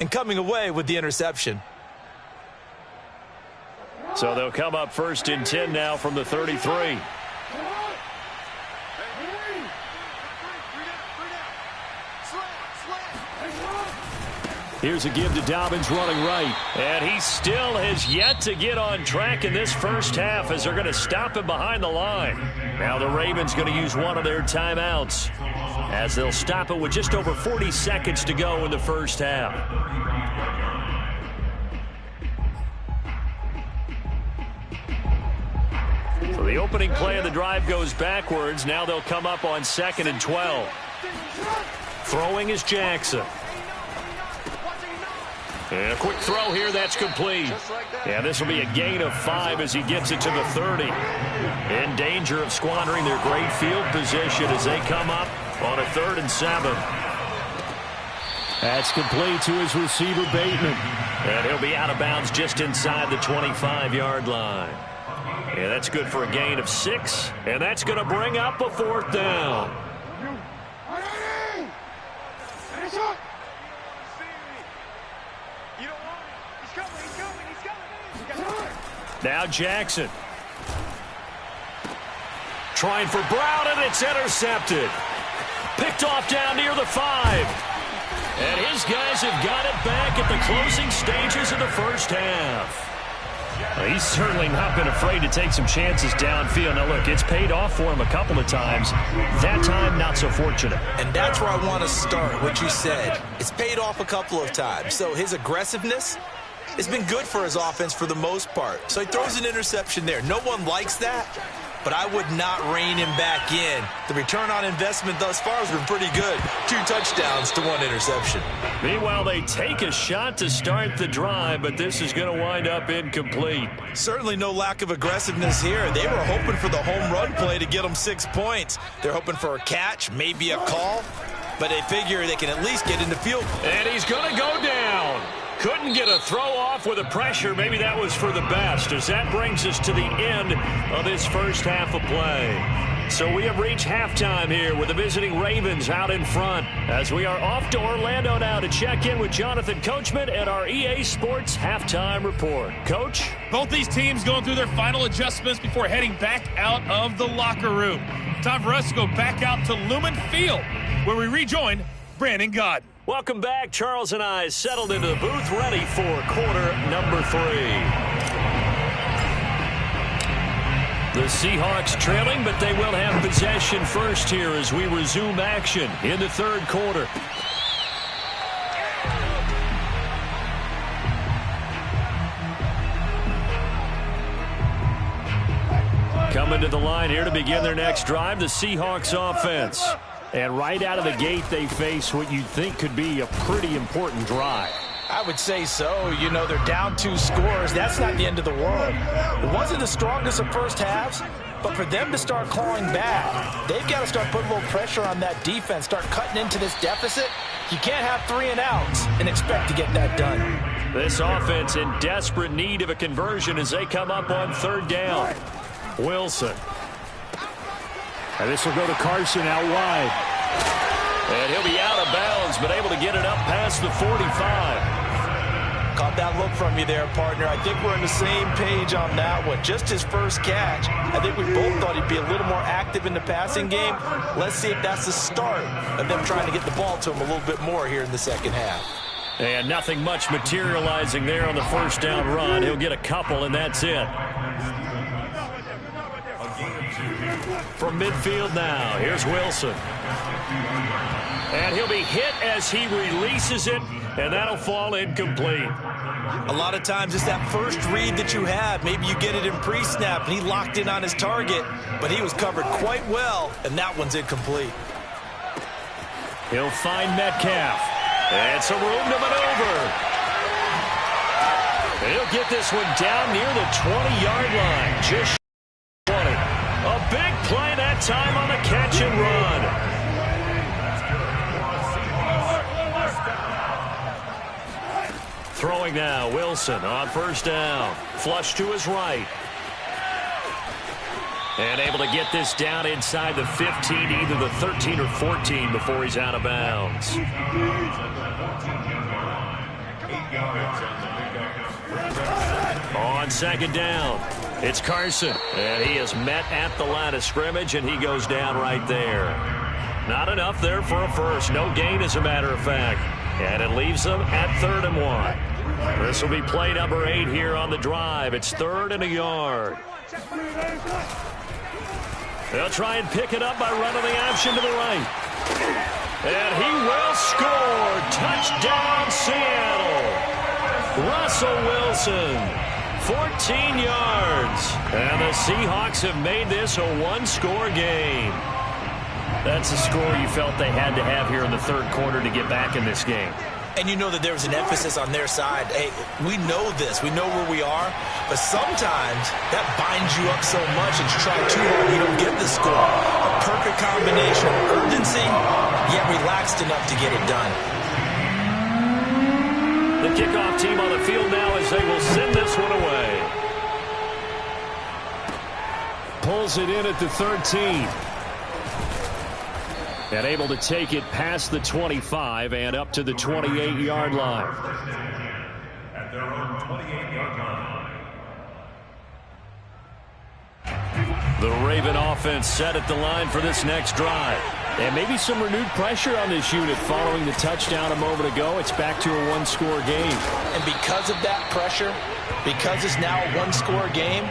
and coming away with the interception. So they'll come up 1st and 10 now from the 33. Here's a give to Dobbins running right. And he still has yet to get on track in this first half as they're going to stop him behind the line. Now the Ravens going to use one of their timeouts as they'll stop it with just over 40 seconds to go in the first half. So the opening play of the drive goes backwards. Now they'll come up on 2nd and 12. Throwing is Jackson. And a quick throw here, that's complete. Yeah, this will be a gain of 5 as he gets it to the 30. In danger of squandering their great field position as they come up on a 3rd and 7. That's complete to his receiver, Bateman. And he'll be out of bounds just inside the 25-yard line. Yeah, that's good for a gain of 6. And that's going to bring up a 4th down. Now Jackson. Trying for Brown, and it's intercepted. Picked off down near the 5. And his guys have got it back at the closing stages of the first half. Well, he's certainly not been afraid to take some chances downfield. Now, look, it's paid off for him a couple of times. That time, not so fortunate. And that's where I want to start, what you said. It's paid off a couple of times. So his aggressiveness has been good for his offense for the most part. So he throws an interception there. No one likes that, but I would not rein him back in. The return on investment thus far has been pretty good. 2 touchdowns to 1 interception. Meanwhile, they take a shot to start the drive, but this is going to wind up incomplete. Certainly no lack of aggressiveness here. They were hoping for the home run play to get them 6 points. They're hoping for a catch, maybe a call, but they figure they can at least get into field goal. And he's going to go down. Couldn't get a throw off with the pressure. Maybe that was for the best, as that brings us to the end of this first half of play. So we have reached halftime here with the visiting Ravens out in front, as we are off to Orlando now to check in with Jonathan Coachman at our EA Sports Halftime Report. Coach? Both these teams going through their final adjustments before heading back out of the locker room. Time for us to go back out to Lumen Field, where we rejoin Brandon Godden. Welcome back. Charles and I settled into the booth, ready for quarter number 3. The Seahawks trailing, but they will have possession first here as we resume action in the 3rd quarter. Coming to the line here to begin their next drive, the Seahawks offense. And right out of the gate, they face what you'd think could be a pretty important drive. I would say so. You know, they're down 2 scores. That's not the end of the world. It wasn't the strongest of first halves, but for them to start clawing back, they've got to start putting a little pressure on that defense, start cutting into this deficit. You can't have 3 and outs and expect to get that done. This offense in desperate need of a conversion as they come up on 3rd down. Wilson. And this will go to Carson out wide. And he'll be out of bounds, but able to get it up past the 45. Caught that look from you there, partner. I think we're on the same page on that one. Just his first catch. I think we both thought he'd be a little more active in the passing game. Let's see if that's the start of them trying to get the ball to him a little bit more here in the second half. And nothing much materializing there on the first down run. He'll get a couple, and that's it. From midfield now, here's Wilson. And he'll be hit as he releases it, and that'll fall incomplete. A lot of times it's that first read that you have. Maybe you get it in pre-snap, and he locked in on his target, but he was covered quite well, and that one's incomplete. He'll find Metcalf. And some room to maneuver. And he'll get this one down near the 20-yard line. Just 20. A big play that time on the catch and run. Throwing now, Wilson on first down. Flush to his right. And able to get this down inside the 15, either the 13 or 14 before he's out of bounds. On second down, it's Carson, and he is met at the line of scrimmage, and he goes down right there. Not enough there for a first. No gain, as a matter of fact. And it leaves them at 3rd and 1. This will be play number 8 here on the drive. It's 3rd and a yard. They'll try and pick it up by running the option to the right. And he will score. Touchdown, Seattle. Russell Wilson, 14 yards. And the Seahawks have made this a one-score game. That's the score you felt they had to have here in the 3rd quarter to get back in this game. And you know that there was an emphasis on their side. Hey, we know this. We know where we are. But sometimes that binds you up so much that you try too hard, you don't get the score. A perfect combination of urgency, yet relaxed enough to get it done. The kickoff team on the field now as they will send this one away. Pulls it in at the 13. And able to take it past the 25 and up to the 28-yard line. At their own 28-yard line. The Raven offense set at the line for this next drive. And maybe some renewed pressure on this unit following the touchdown a moment ago. It's back to a one-score game. And because of that pressure, because it's now a one-score game,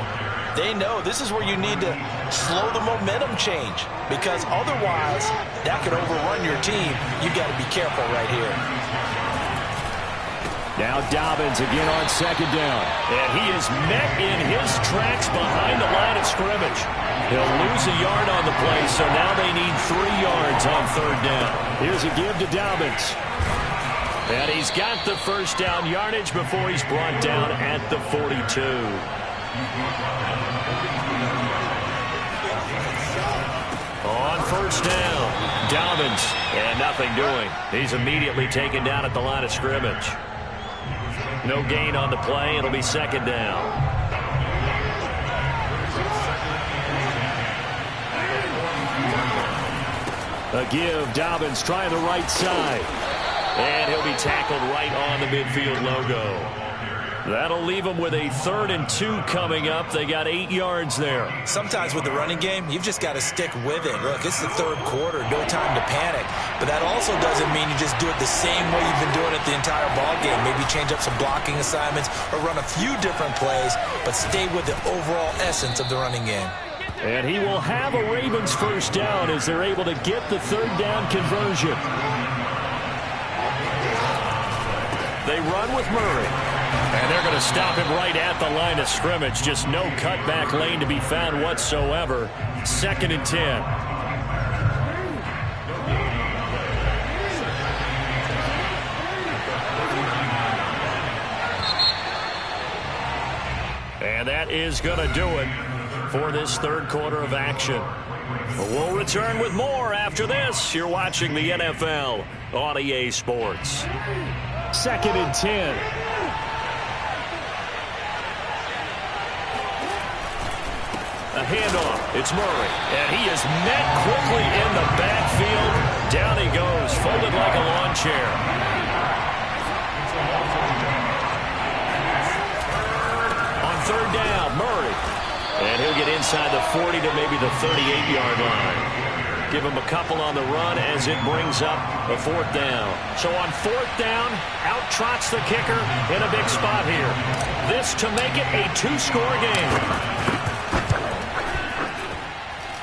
they know this is where you need to slow the momentum change, because otherwise that could overrun your team. You've got to be careful right here. Now Dobbins again on second down. And he is met in his tracks behind the line of scrimmage. He'll lose a yard on the play, so now they need 3 yards on 3rd down. Here's a give to Dobbins. And he's got the first down yardage before he's brought down at the 42. On first down, Dobbins, and nothing doing. He's immediately taken down at the line of scrimmage. No gain on the play. It'll be second down. A give, Dobbins trying the right side. And he'll be tackled right on the midfield logo. That'll leave them with a 3rd and 2 coming up. They got 8 yards there. Sometimes with the running game, you've just got to stick with it. Look, it's the 3rd quarter, no time to panic. But that also doesn't mean you just do it the same way you've been doing it the entire ball game. Maybe change up some blocking assignments or run a few different plays, but stay with the overall essence of the running game. And he will have a Ravens first down as they're able to get the 3rd down conversion. They run with Murray. And they're going to stop him right at the line of scrimmage. Just no cutback lane to be found whatsoever. 2nd and 10. And that is going to do it for this 3rd quarter of action. We'll return with more after this. You're watching the NFL on EA Sports. 2nd and 10. A handoff. It's Murray. And he is met quickly in the backfield. Down he goes, folded like a lawn chair. On 3rd down, Murray. And he'll get inside the 40 to maybe the 38-yard line. Give him a couple on the run as it brings up a 4th down. So on 4th down, out trots the kicker in a big spot here. This to make it a 2-score game.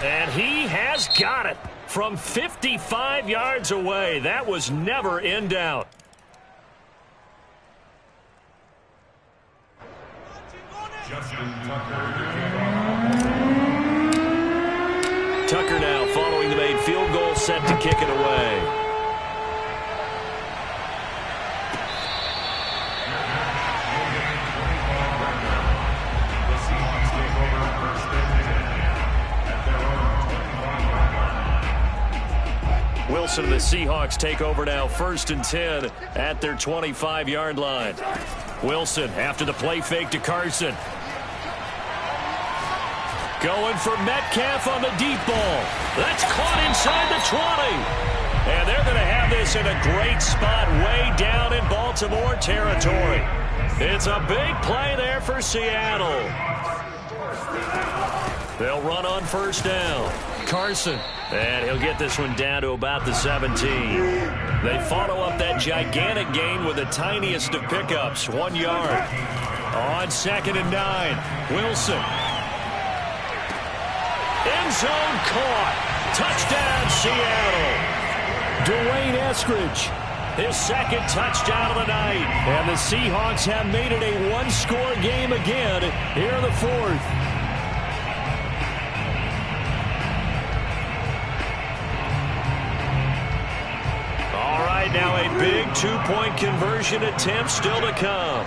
And he has got it from 55 yards away. That was never in doubt. Tucker now following the made field goal, set to kick it away. Wilson and the Seahawks take over now, 1st and 10 at their 25-yard line. Wilson after the play fake to Carson. Going for Metcalf on the deep ball. That's caught inside the 20. And they're going to have this in a great spot way down in Baltimore territory. It's a big play there for Seattle. They'll run on first down. Carson. And he'll get this one down to about the 17. They follow up that gigantic gain with the tiniest of pickups, 1 yard. On 2nd and 9, Wilson. End zone caught. Touchdown, Seattle. Dwayne Eskridge, his second touchdown of the night. And the Seahawks have made it a one-score game again here in the fourth. All right, now a big two-point conversion attempt still to come.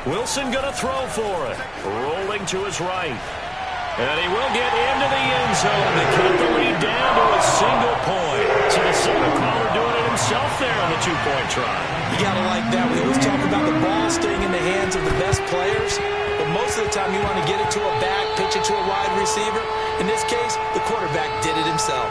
Wilson going to throw for it. Rolling to his right. And he will get into the end zone to cut the lead down to a single point. So the center caller doing it himself there on the two-point try. You got to like that. We always talk about the ball staying in the hands of the best players, but most of the time you want to get it to a back, pitch it to a wide receiver. In this case, the quarterback did it himself.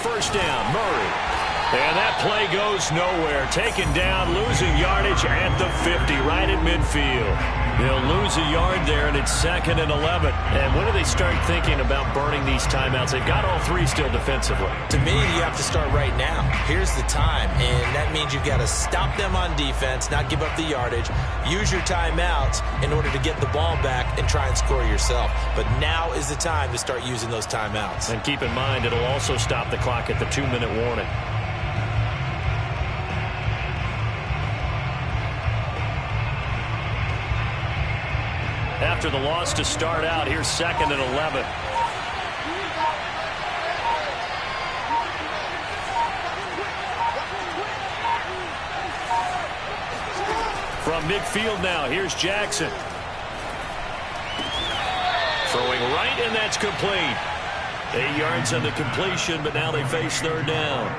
First down, Murray. And that play goes nowhere. Taken down, losing yardage at the 50, right at midfield. They'll lose a yard there, and it's 2nd and 11. And when do they start thinking about burning these timeouts? They've got all three still defensively. To me, you have to start right now. Here's the time, and that means you've got to stop them on defense, not give up the yardage, use your timeouts in order to get the ball back and try and score yourself. But now is the time to start using those timeouts. And keep in mind, it'll also stop the clock at the 2-minute warning. After the loss to start out, here's 2nd and 11. From midfield now, here's Jackson. Throwing right, and that's complete. 8 yards on the completion, but now they face third down.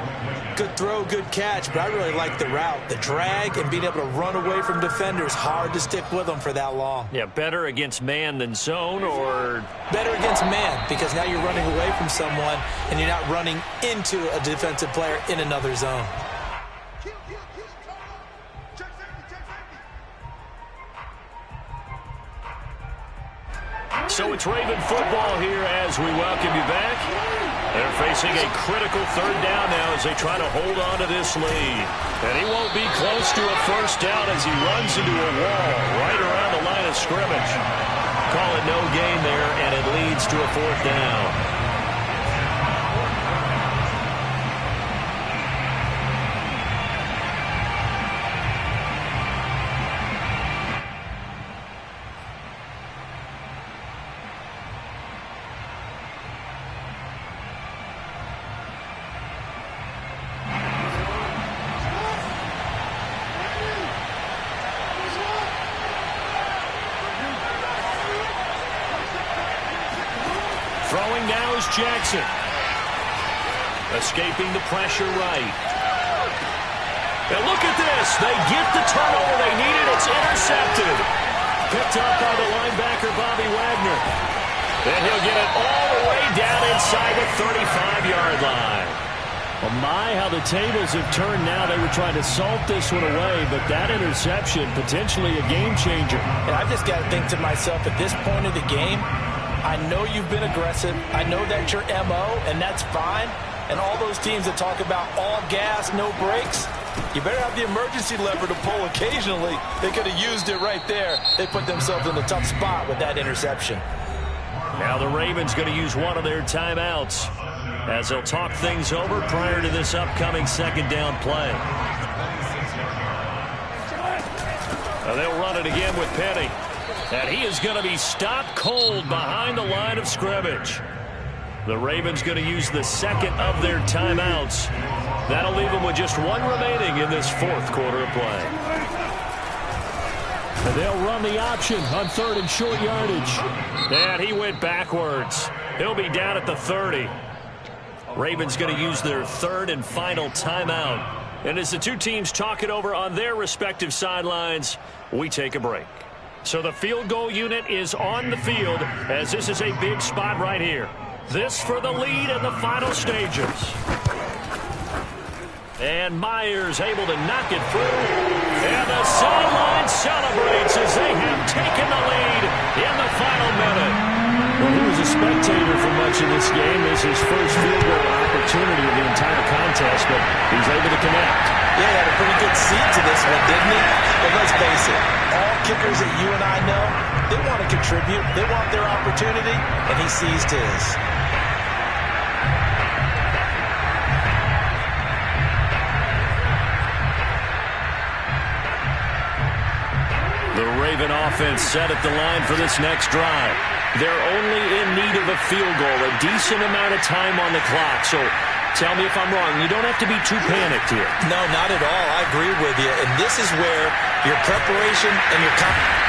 Good throw, good catch, but I really like the route. The drag and being able to run away from defenders, hard to stick with them for that long. Yeah, better against man than zone, or? Better against man, because now you're running away from someone and you're not running into a defensive player in another zone. So it's Raven football here as we welcome you back. They're facing a critical third down now as they try to hold on to this lead. And he won't be close to a first down as he runs into a wall right around the line of scrimmage. Call it no gain there, and it leads to a fourth down. Throwing now is Jackson. Escaping the pressure right. And look at this. They get the turnover they needed. It's intercepted. Picked up by the linebacker, Bobby Wagner. And he'll get it all the way down inside the 35-yard line. Well, my, how the tables have turned now. They were trying to salt this one away, but that interception, potentially a game changer. And I've just got to think to myself, at this point of the game, I know you've been aggressive. I know that's your MO, and that's fine. And all those teams that talk about all gas, no brakes, you better have the emergency lever to pull occasionally. They could have used it right there. They put themselves in a tough spot with that interception. Now the Ravens going to use one of their timeouts as they'll talk things over prior to this upcoming second down play. Now they'll run it again with Penny. And he is going to be stopped cold behind the line of scrimmage. The Ravens going to use the second of their timeouts. That'll leave them with just one remaining in this fourth quarter of play. And they'll run the option on 3rd and short yardage. And he went backwards. He'll be down at the 30. Ravens going to use their 3rd and final timeout. And as the two teams talk it over on their respective sidelines, we take a break. So the field goal unit is on the field as this is a big spot right here. This for the lead in the final stages. And Myers able to knock it through. And the sideline celebrates as they have taken the lead in the final minute. Well, he was a spectator for much of this game. This is his first field goal opportunity of the entire contest, but he's able to connect. Yeah, he had a pretty good seat to this one, didn't he? But let's face it, all kickers that you and I know, they want to contribute. They want their opportunity, and he seized his. The Raven offense set at the line for this next drive. They're only in need of a field goal, a decent amount of time on the clock. So tell me if I'm wrong. You don't have to be too panicked here. No, not at all. I agree with you. And this is where your preparation and your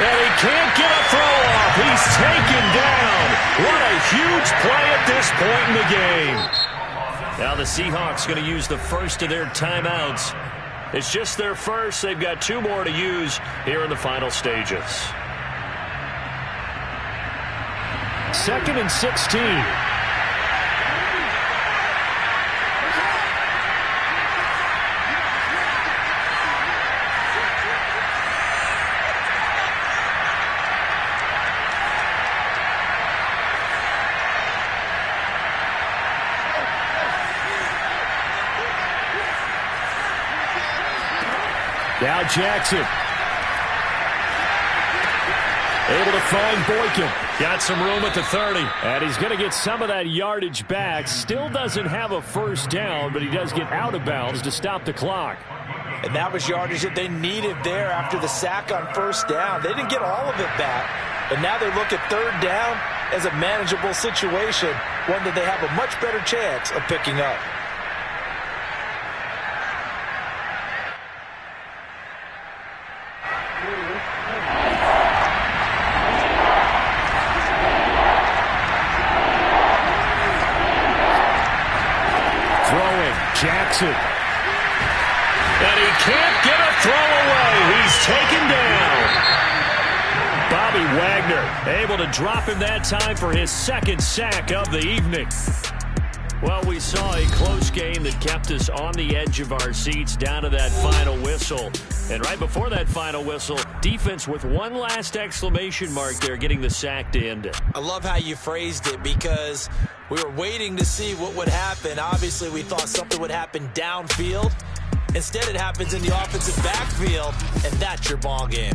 and he can't get a throw off. He's taken down. What a huge play at this point in the game. Now the Seahawks going to use the first of their timeouts. It's just their first. They've got 2 more to use here in the final stages. 2nd and 16. Now Jackson. Able to find Boykin. Got some room at the 30. And he's going to get some of that yardage back. Still doesn't have a first down, but he does get out of bounds to stop the clock. And that was yardage that they needed there after the sack on first down. They didn't get all of it back, but now they look at 3rd down as a manageable situation, one that they have a much better chance of picking up. Jackson. And he can't get a throw away. He's taken down. Bobby Wagner able to drop him that time for his 2nd sack of the evening. Well, we saw a close game that kept us on the edge of our seats down to that final whistle. And right before that final whistle, defense with one last exclamation mark there, getting the sack to end it. I love how you phrased it because we were waiting to see what would happen. Obviously, we thought something would happen downfield. Instead, it happens in the offensive backfield, and that's your ball game.